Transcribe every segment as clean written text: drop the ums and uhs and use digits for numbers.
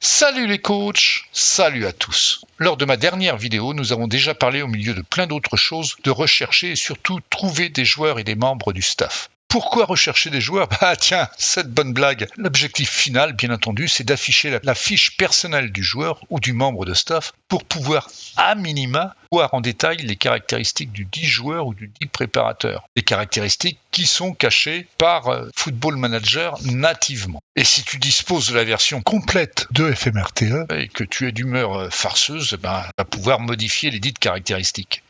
Salut les coachs, salut à tous. Lors de ma dernière vidéo, nous avons déjà parlé au milieu de plein d'autres choses de rechercher et surtout trouver des joueurs et des membres du staff. Pourquoi rechercher des joueurs? Tiens, cette bonne blague. L'objectif final, bien entendu, c'est d'afficher la fiche personnelle du joueur ou du membre de staff pour pouvoir, à minima, voir en détail les caractéristiques du dit joueur ou du dit préparateur. Les caractéristiques qui sont cachées par Football Manager nativement. Et si tu disposes de la version complète de FMRTE et que tu es d'humeur farceuse, va pouvoir modifier les dites caractéristiques.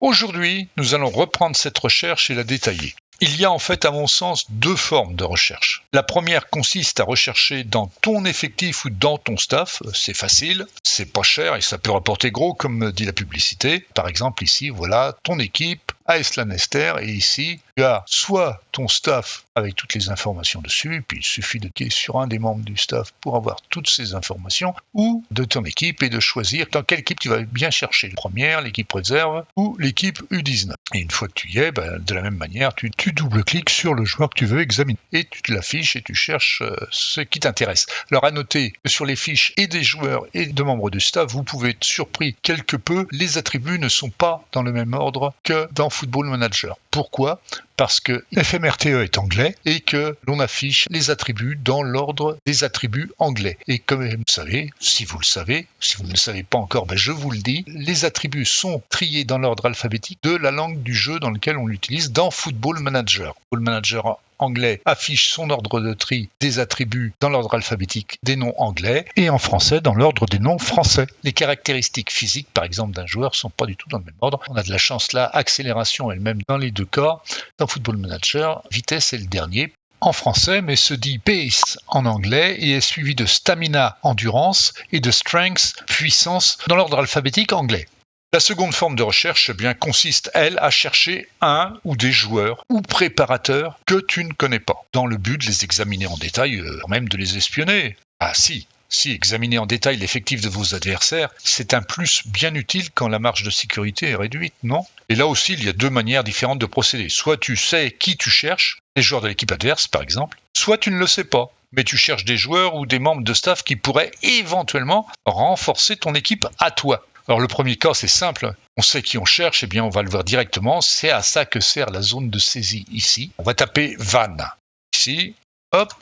Aujourd'hui, nous allons reprendre cette recherche et la détailler. Il y a en fait, à mon sens, deux formes de recherche. La première consiste à rechercher dans ton effectif ou dans ton staff. C'est facile, c'est pas cher et ça peut rapporter gros, comme dit la publicité. Par exemple, ici, voilà ton équipe, AS Lanester, et ici, tu as soit ton staff avec toutes les informations dessus, puis il suffit de cliquer sur un des membres du staff pour avoir toutes ces informations, ou de ton équipe et de choisir dans quelle équipe tu vas bien chercher, la première, l'équipe réserve ou l'équipe U19. Et une fois que tu y es, de la même manière, tu double-cliques sur le joueur que tu veux examiner et tu te l'affiches et tu cherches ce qui t'intéresse. Alors à noter que sur les fiches et des joueurs et de membres du staff, vous pouvez être surpris quelque peu, les attributs ne sont pas dans le même ordre que dans Football Manager. Pourquoi ? Parce que FMRTE est anglais et que l'on affiche les attributs dans l'ordre des attributs anglais. Et comme vous savez, si vous ne le savez pas encore, je vous le dis, les attributs sont triés dans l'ordre alphabétique de la langue du jeu dans lequel on l'utilise dans Football Manager. Football Manager anglais affiche son ordre de tri des attributs dans l'ordre alphabétique des noms anglais et en français dans l'ordre des noms français. Les caractéristiques physiques, par exemple, d'un joueur sont pas du tout dans le même ordre. On a de la chance là, accélération elle-même dans les deux cas. Dans Football Manager, vitesse est le dernier en français, mais se dit pace en anglais et est suivi de stamina, endurance, et de strength, puissance, dans l'ordre alphabétique anglais. La seconde forme de recherche consiste, elle, à chercher un ou des joueurs ou préparateurs que tu ne connais pas, dans le but de les examiner en détail, même de les espionner. Si examiner en détail l'effectif de vos adversaires, c'est un plus bien utile quand la marge de sécurité est réduite, non ? Et là aussi, il y a deux manières différentes de procéder. Soit tu sais qui tu cherches, les joueurs de l'équipe adverse par exemple, soit tu ne le sais pas, mais tu cherches des joueurs ou des membres de staff qui pourraient éventuellement renforcer ton équipe à toi. Alors le premier cas, c'est simple, on sait qui on cherche, on va le voir directement, c'est à ça que sert la zone de saisie ici. On va taper Vannes. Ici, hop,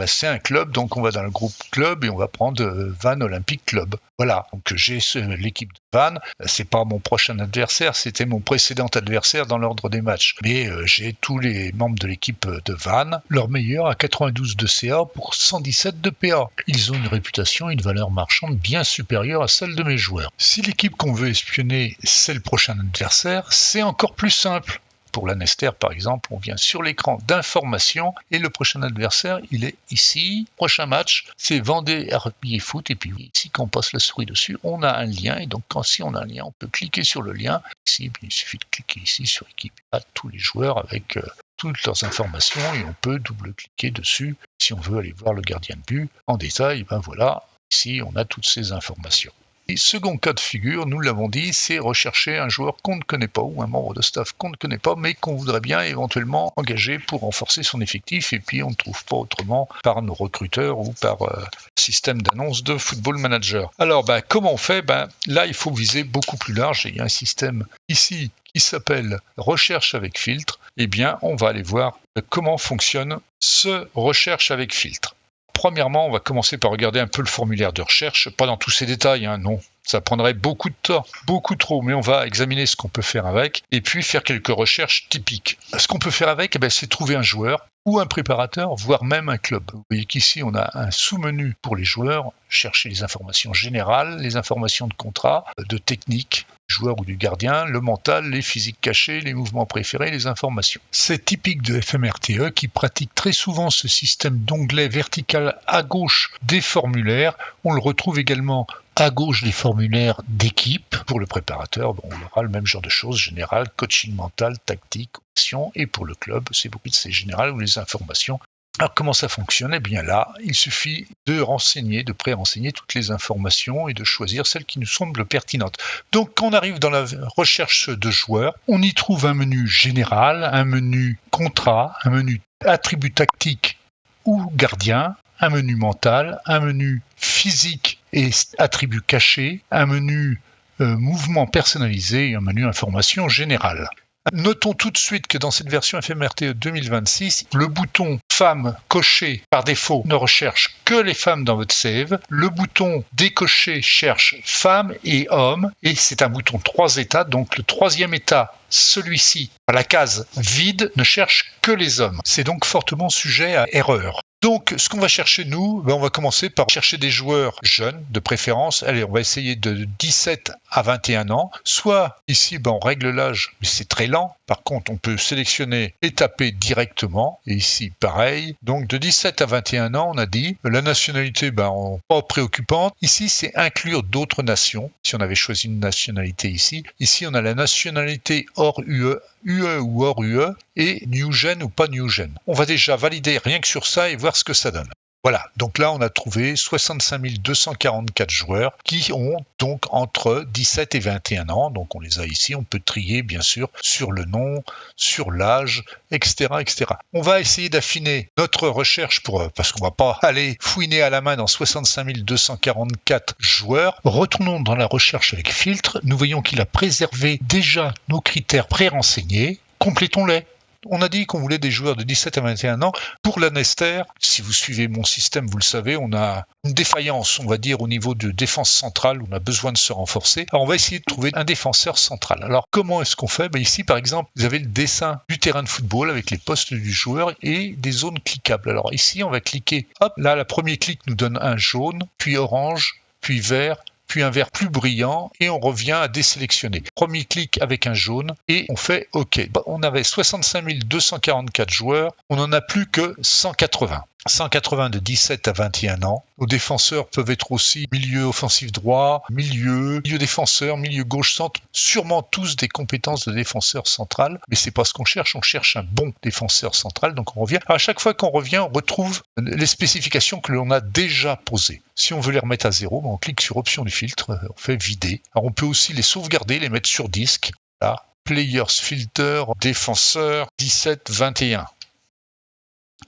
c'est un club, donc on va dans le groupe club et on va prendre Vannes Olympique Club. Voilà, donc j'ai l'équipe de Vannes, c'est pas mon prochain adversaire, c'était mon précédent adversaire dans l'ordre des matchs. Mais j'ai tous les membres de l'équipe de Vannes, leur meilleur à 92 de CA pour 117 de PA. Ils ont une réputation, une valeur marchande bien supérieure à celle de mes joueurs. Si l'équipe qu'on veut espionner, c'est le prochain adversaire, c'est encore plus simple. Pour Lanester, par exemple, on vient sur l'écran d'information et le prochain adversaire, il est ici. Prochain match, c'est Vendée Rugby et Foot. Et puis ici, quand on passe la souris dessus, on a un lien. Et donc, si on a un lien, on peut cliquer sur le lien. Ici, il suffit de cliquer ici sur équipe à tous les joueurs avec toutes leurs informations et on peut double-cliquer dessus si on veut aller voir le gardien de but en détail. Voilà, ici, on a toutes ces informations. Et second cas de figure, nous l'avons dit, c'est rechercher un joueur qu'on ne connaît pas ou un membre de staff qu'on ne connaît pas mais qu'on voudrait bien éventuellement engager pour renforcer son effectif et puis on ne trouve pas autrement par nos recruteurs ou par système d'annonce de Football Manager. Alors comment on fait ? Là il faut viser beaucoup plus large. Il y a un système ici qui s'appelle recherche avec filtre. On va aller voir comment fonctionne ce recherche avec filtre. Premièrement, on va commencer par regarder un peu le formulaire de recherche, pas dans tous ses détails, non. Ça prendrait beaucoup de temps, beaucoup trop, mais on va examiner ce qu'on peut faire avec et puis faire quelques recherches typiques. Ce qu'on peut faire avec, c'est trouver un joueur ou un préparateur, voire même un club. Vous voyez qu'ici, on a un sous-menu pour les joueurs, chercher les informations générales, les informations de contrat, de technique, du joueur ou du gardien, le mental, les physiques cachées, les mouvements préférés, les informations. C'est typique de FMRTE qui pratique très souvent ce système d'onglet vertical à gauche des formulaires. On le retrouve également à gauche des formulaires d'équipe. Pour le préparateur, on aura le même genre de choses, général, coaching mental, tactique, action. Et pour le club, c'est beaucoup de ces générales ou les informations. Alors comment ça fonctionne ? Là, il suffit de pré-renseigner toutes les informations et de choisir celles qui nous semblent pertinentes. Donc quand on arrive dans la recherche de joueurs, on y trouve un menu général, un menu contrat, un menu attributs tactiques ou gardien, un menu mental, un menu physique et attributs cachés, un menu mouvement personnalisé et un menu information générale. Notons tout de suite que dans cette version FMRTE 2026, le bouton femmes coché par défaut ne recherche que les femmes dans votre save. Le bouton décoché cherche femmes et hommes et c'est un bouton 3 états. Donc le troisième état, celui-ci, la case vide, ne cherche que les hommes. C'est donc fortement sujet à erreur. Donc, ce qu'on va chercher, nous, on va commencer par chercher des joueurs jeunes, de préférence. Allez, on va essayer de 17 à 21 ans. Soit, ici, on règle l'âge, mais c'est très lent. Par contre, on peut sélectionner et taper directement. Et ici, pareil. Donc, de 17 à 21 ans, on a dit. La nationalité, pas préoccupante. Ici, c'est inclure d'autres nations. Si on avait choisi une nationalité ici. Ici, on a la nationalité hors UE, UE ou hors UE, et New Gen ou pas New Gen. On va déjà valider rien que sur ça et voir ce que ça donne. Voilà, donc là on a trouvé 65 244 joueurs qui ont donc entre 17 et 21 ans, donc on les a ici, on peut trier bien sûr sur le nom, sur l'âge, etc., etc. On va essayer d'affiner notre recherche parce qu'on va pas aller fouiner à la main dans 65 244 joueurs. Retournons dans la recherche avec filtre, nous voyons qu'il a préservé déjà nos critères pré-renseignés, complétons-les. On a dit qu'on voulait des joueurs de 17 à 21 ans. Pour la Nester, si vous suivez mon système, vous le savez, on a une défaillance, on va dire, au niveau de défense centrale. On a besoin de se renforcer. Alors, on va essayer de trouver un défenseur central. Alors, comment est-ce qu'on fait ? Ici, par exemple, vous avez le dessin du terrain de football avec les postes du joueur et des zones cliquables. Alors, ici, on va cliquer. Hop, là, le premier clic nous donne un jaune, puis orange, puis vert, puis un vert plus brillant et on revient à désélectionner. Premier clic avec un jaune et on fait OK. On avait 65 244 joueurs, on n'en a plus que 180. 180 de 17 à 21 ans. Nos défenseurs peuvent être aussi milieu offensif droit, milieu défenseur, milieu gauche centre, sûrement tous des compétences de défenseur central, mais c'est pas ce qu'on cherche un bon défenseur central, donc on revient. À chaque fois qu'on revient, on retrouve les spécifications que l'on a déjà posées. Si on veut les remettre à zéro, on clique sur option du filtre, on fait vider. Alors on peut aussi les sauvegarder, les mettre sur disque. Là, Players Filter, défenseur 17-21.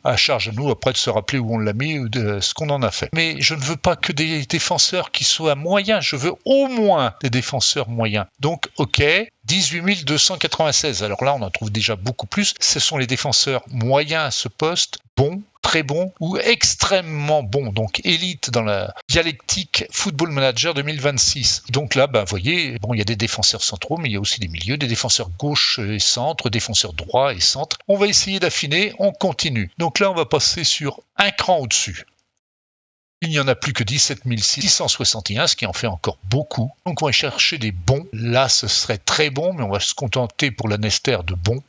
À charge à nous après de se rappeler où on l'a mis ou de ce qu'on en a fait. Mais je ne veux pas que des défenseurs qui soient moyens, je veux au moins des défenseurs moyens. Donc OK, 18 296. Alors là, on en trouve déjà beaucoup plus. Ce sont les défenseurs moyens à ce poste, bons, très bons ou extrêmement bons. Donc élite dans la dialectique Football Manager 2026. Donc là, vous voyez, il y a des défenseurs centraux, mais il y a aussi des milieux, des défenseurs gauche et centre, défenseurs droit et centre. On va essayer d'affiner, on continue. Donc là, on va passer sur un cran au-dessus. Il n'y en a plus que 17 661, ce qui en fait encore beaucoup. Donc on va chercher des bons. Là, ce serait très bon, mais on va se contenter pour la Nester de bons.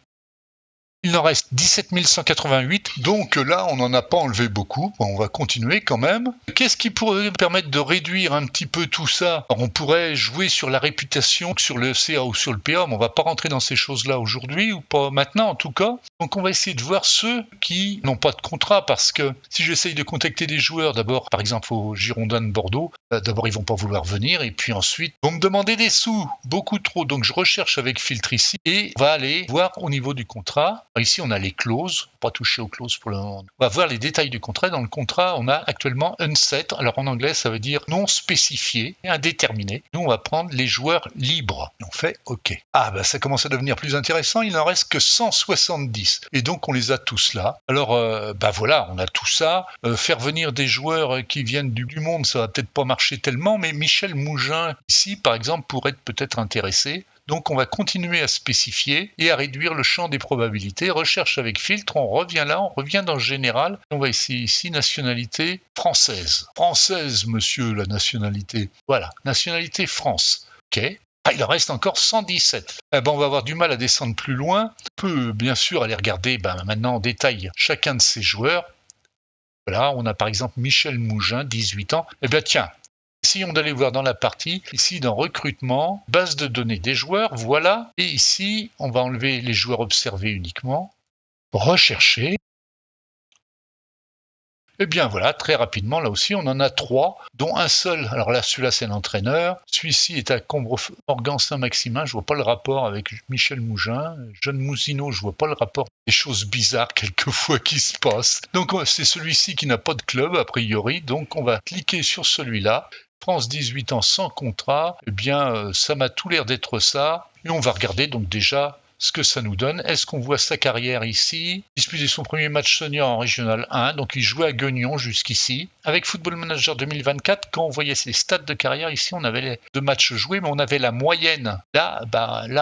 Il en reste 17 188, donc là on n'en a pas enlevé beaucoup, on va continuer quand même. Qu'est-ce qui pourrait permettre de réduire un petit peu tout ça ? Alors, on pourrait jouer sur la réputation, sur le CA ou sur le PA, mais on va pas rentrer dans ces choses-là aujourd'hui, ou pas maintenant en tout cas. Donc on va essayer de voir ceux qui n'ont pas de contrat, parce que si j'essaye de contacter des joueurs, d'abord par exemple au Girondins de Bordeaux, d'abord ils vont pas vouloir venir, et puis ensuite vont me demander des sous, beaucoup trop, donc je recherche avec filtre ici, et on va aller voir au niveau du contrat. Ici, on a les clauses, pas toucher aux clauses pour le moment. On va voir les détails du contrat. Dans le contrat, on a actuellement unset. Alors en anglais, ça veut dire non spécifié, indéterminé. Nous, on va prendre les joueurs libres. Et on fait OK. Ça commence à devenir plus intéressant. Il n'en reste que 170. Et donc, on les a tous là. Alors, voilà, on a tout ça. Faire venir des joueurs qui viennent du monde, ça va peut-être pas marcher tellement, mais Michel Mougin, ici, par exemple, pourrait être peut-être intéressé. Donc on va continuer à spécifier et à réduire le champ des probabilités. Recherche avec filtre, on revient là, on revient dans le général. On va essayer ici nationalité française. Française, monsieur, la nationalité. Voilà, nationalité France. OK. Il en reste encore 117. On va avoir du mal à descendre plus loin. On peut bien sûr aller regarder maintenant en détail chacun de ces joueurs. Voilà, on a par exemple Michel Mougin, 18 ans. Tiens, essayons d'aller voir dans la partie, ici dans recrutement, base de données des joueurs, voilà. Et ici, on va enlever les joueurs observés uniquement. Rechercher. Eh bien voilà, très rapidement, là aussi, on en a 3, dont un seul. Alors là, celui-là, c'est l'entraîneur. Celui-ci est à Combreforgan-Saint-Maximin. Je vois pas le rapport avec Michel Mougin. Jeanne Mousineau, je vois pas le rapport. Des choses bizarres quelquefois qui se passent. Donc c'est celui-ci qui n'a pas de club, a priori. Donc on va cliquer sur celui-là. France 18 ans sans contrat. Eh bien, ça m'a tout l'air d'être ça. Et on va regarder donc déjà ce que ça nous donne. Est-ce qu'on voit sa carrière ici? Disputé son premier match senior en Régional 1, donc il jouait à Guignon jusqu'ici. Avec Football Manager 2024, quand on voyait ses stats de carrière, ici on avait les 2 matchs joués, mais on avait la moyenne. Là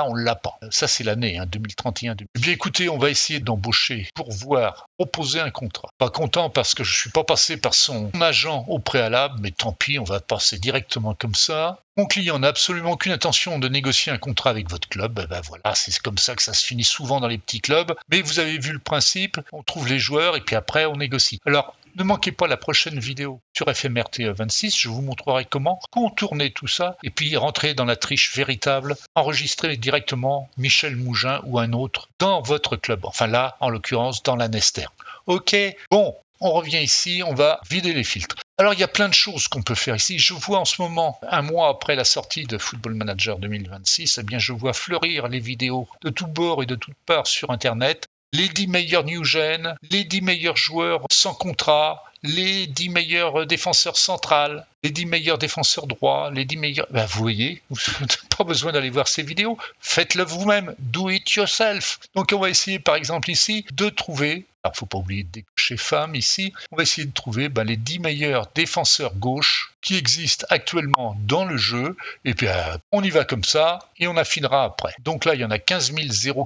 on l'a pas. Ça c'est l'année, 2031. Eh bien écoutez, on va essayer d'embaucher pour voir, proposer un contrat. Pas content parce que je suis pas passé par son agent au préalable, mais tant pis, on va passer directement comme ça. Mon client n'a absolument aucune intention de négocier un contrat avec votre club. Voilà, c'est comme ça que ça se finit souvent dans les petits clubs. Mais vous avez vu le principe, on trouve les joueurs et puis après on négocie. Alors, ne manquez pas la prochaine vidéo sur FMRT 26, je vous montrerai comment contourner tout ça et puis rentrer dans la triche véritable, enregistrer directement Michel Mougin ou un autre dans votre club. Enfin là, en l'occurrence, dans la Nester. Ok, bon. On revient ici, on va vider les filtres. Alors il y a plein de choses qu'on peut faire ici. Je vois en ce moment, un mois après la sortie de Football Manager 2026, eh bien je vois fleurir les vidéos de tous bords et de toutes parts sur Internet. Les 10 meilleurs new-gen, les 10 meilleurs joueurs sans contrat, les 10 meilleurs défenseurs centrales, les 10 meilleurs défenseurs droits, les 10 meilleurs... vous voyez, vous n'avez pas besoin d'aller voir ces vidéos. Faites-le vous-même, do it yourself. Donc on va essayer par exemple ici de trouver... Alors, il ne faut pas oublier de décocher femmes ici. On va essayer de trouver les 10 meilleurs défenseurs gauche qui existent actuellement dans le jeu. Et puis, on y va comme ça et on affinera après. Donc là, il y en a 15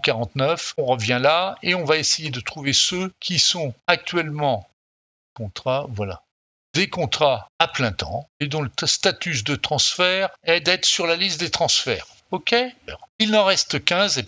049. On revient là et on va essayer de trouver ceux qui sont actuellement contrats. Voilà. Des contrats à plein temps et dont le statut de transfert est d'être sur la liste des transferts. Ok ? Il en reste 15. Et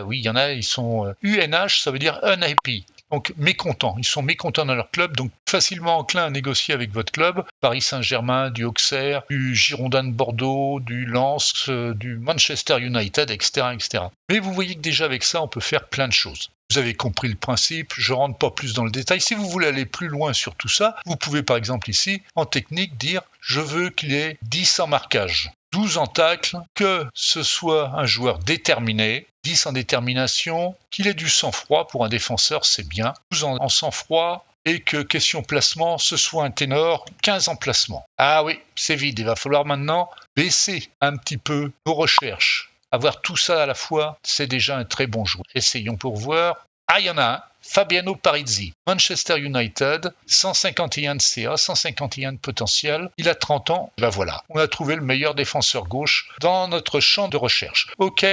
oui, il y en a, ils sont UNH, ça veut dire unhappy. Donc mécontents, ils sont mécontents dans leur club, donc facilement enclins à négocier avec votre club, Paris Saint-Germain, du Auxerre, du Girondin de Bordeaux, du Lens, du Manchester United, etc., etc. Mais vous voyez que déjà avec ça, on peut faire plein de choses. Vous avez compris le principe, je ne rentre pas plus dans le détail. Si vous voulez aller plus loin sur tout ça, vous pouvez par exemple ici, en technique, dire « je veux qu'il ait 10 en marquage ». 12 en tacle, que ce soit un joueur déterminé, 10 en détermination, qu'il ait du sang-froid pour un défenseur, c'est bien, 12 en sang-froid, et que question placement, ce soit un ténor, 15 en placement. Ah oui, c'est vide, il va falloir maintenant baisser un petit peu nos recherches. Avoir tout ça à la fois, c'est déjà un très bon joueur. Essayons pour voir. Ah, il y en a un. Fabiano Parisi, Manchester United, 151 de CA, 151 de potentiel. Il a 30 ans. Voilà, on a trouvé le meilleur défenseur gauche dans notre champ de recherche. Ok,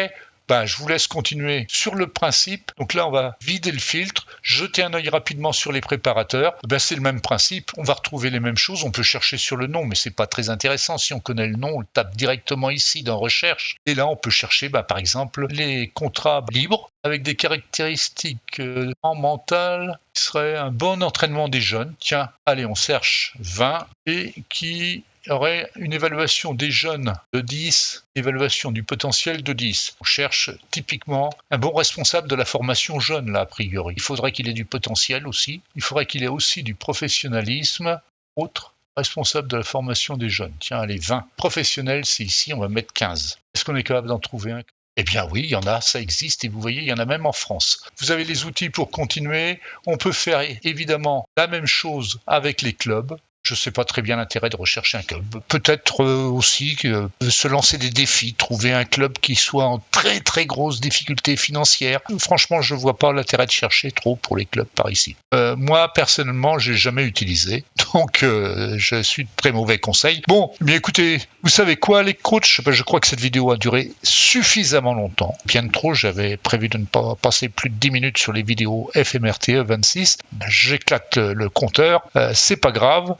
je vous laisse continuer sur le principe. Donc là, on va vider le filtre, jeter un œil rapidement sur les préparateurs. C'est le même principe, on va retrouver les mêmes choses. On peut chercher sur le nom, mais c'est pas très intéressant. Si on connaît le nom, on le tape directement ici dans Recherche. Et là, on peut chercher, par exemple, les contrats libres avec des caractéristiques en mental qui seraient un bon entraînement des jeunes. Tiens, allez, on cherche 20 et qui aurait une évaluation des jeunes de 10, évaluation du potentiel de 10. On cherche typiquement un bon responsable de la formation jeune, là, a priori. Il faudrait qu'il ait du potentiel aussi. Il faudrait qu'il ait aussi du professionnalisme. Autre responsable de la formation des jeunes. Tiens, allez, 20. Professionnel, c'est ici, on va mettre 15. Est-ce qu'on est capable d'en trouver un ? Eh bien oui, il y en a, ça existe, et vous voyez, il y en a même en France. Vous avez les outils pour continuer. On peut faire évidemment la même chose avec les clubs. Je ne sais pas très bien l'intérêt de rechercher un club. Peut-être aussi se lancer des défis, trouver un club qui soit en très très grosse difficulté financière. Franchement, je ne vois pas l'intérêt de chercher trop pour les clubs par ici. Moi, personnellement, je n'ai jamais utilisé, donc je suis de très mauvais conseil. Bon, mais écoutez, vous savez quoi, les coachs ? Je crois que cette vidéo a duré suffisamment longtemps. Bien trop, j'avais prévu de ne pas passer plus de 10 minutes sur les vidéos FMRTE 26. J'éclate le compteur, c'est pas grave.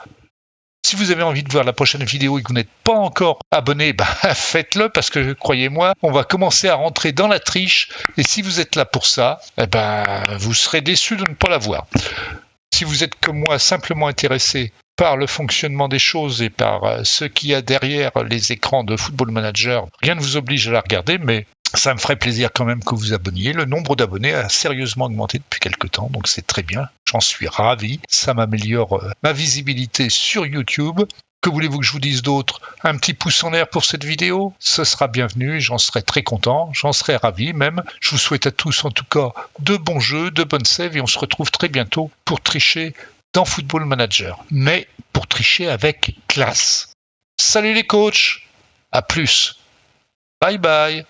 Si vous avez envie de voir la prochaine vidéo et que vous n'êtes pas encore abonné, faites-le parce que croyez-moi, on va commencer à rentrer dans la triche et si vous êtes là pour ça, vous serez déçus de ne pas la voir. Si vous êtes comme moi simplement intéressé par le fonctionnement des choses et par ce qu'il y a derrière les écrans de Football Manager, rien ne vous oblige à la regarder, mais Ça me ferait plaisir quand même que vous abonniez. Le nombre d'abonnés a sérieusement augmenté depuis quelques temps, donc c'est très bien. J'en suis ravi. Ça m'améliore ma visibilité sur YouTube. Que voulez-vous que je vous dise d'autre? Un petit pouce en l'air pour cette vidéo, ce sera bienvenu et j'en serai très content, j'en serai ravi même. Je vous souhaite à tous en tout cas de bons jeux, de bonnes saves et on se retrouve très bientôt pour tricher dans Football Manager. Mais pour tricher avec classe. Salut les coachs, à plus. Bye bye.